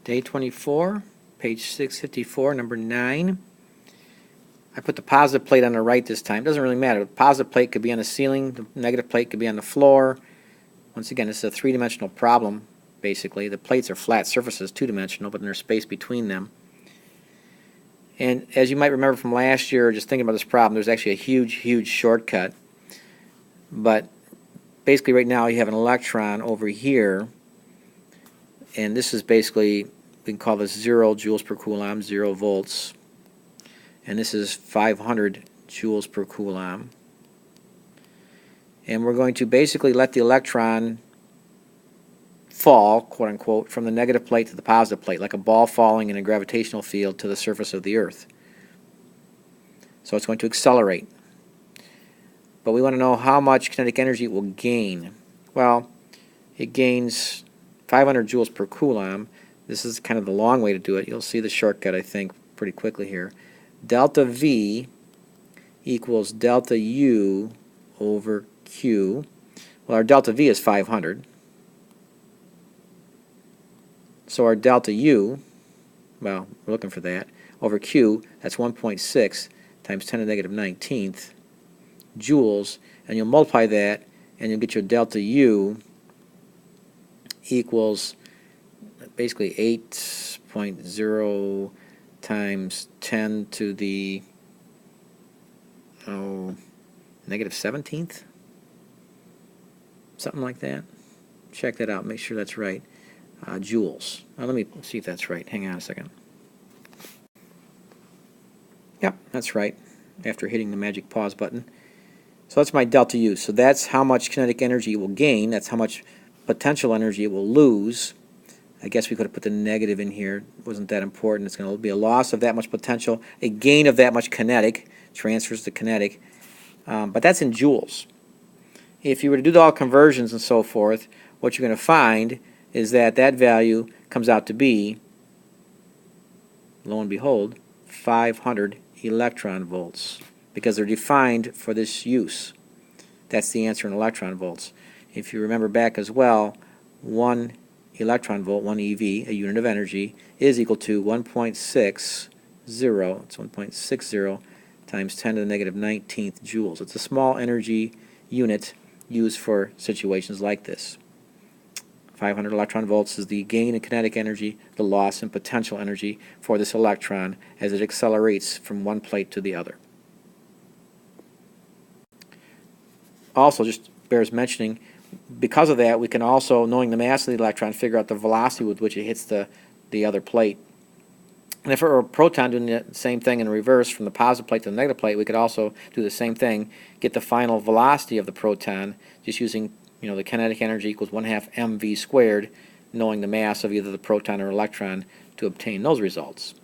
Day 24, page 654, number 9. I put the positive plate on the right this time. It doesn't really matter. The positive plate could be on the ceiling. The negative plate could be on the floor. Once again, this is a three-dimensional problem, basically. The plates are flat surfaces, two-dimensional, but there's space between them. And as you might remember from last year, just thinking about this problem, there's actually a huge shortcut. But basically right now you have an electron over here, and this is basically, we can call this 0 joules per coulomb, 0 volts. And this is 500 joules per coulomb. And we're going to basically let the electron fall, quote unquote, from the negative plate to the positive plate, like a ball falling in a gravitational field to the surface of the Earth. So it's going to accelerate. But we want to know how much kinetic energy it will gain. Well, it gains 500 joules per coulomb. This is kind of the long way to do it. You'll see the shortcut, I think, pretty quickly here. Delta V equals delta U over Q. Well, our delta V is 500. So our delta U, well, we're looking for that, over Q, that's 1.6 times 10 to the negative 19th joules, and you'll multiply that, and you'll get your delta U equals basically 8.0 times 10 to the negative 17th, something like that. Check that out, make sure that's right. Joules. Now let me see if that's right. Hang on a second. Yep, that's right, after hitting the magic pause button. So that's my delta U. So that's how much kinetic energy it will gain. That's how much potential energy it will lose. I guess we could have put the negative in here. It wasn't that important. It's going to be a loss of that much potential, a gain of that much kinetic, transfers to kinetic. But that's in joules. If you were to do all conversions and so forth, what you're going to find is that that value comes out to be, lo and behold, 500 electron volts, because they're defined for this use. That's the answer in electron volts. If you remember back as well, 1 electron volt, 1 eV, a unit of energy, is equal to 1.60, it's 1.60 times 10 to the negative 19th joules. It's a small energy unit used for situations like this. 500 electron volts is the gain in kinetic energy, the loss in potential energy for this electron as it accelerates from one plate to the other. Also, just bears mentioning, because of that, we can also, knowing the mass of the electron, figure out the velocity with which it hits the other plate. And if it were a proton doing the same thing in reverse from the positive plate to the negative plate, we could also do the same thing, get the final velocity of the proton just using, the kinetic energy equals 1/2 mv squared, knowing the mass of either the proton or electron to obtain those results.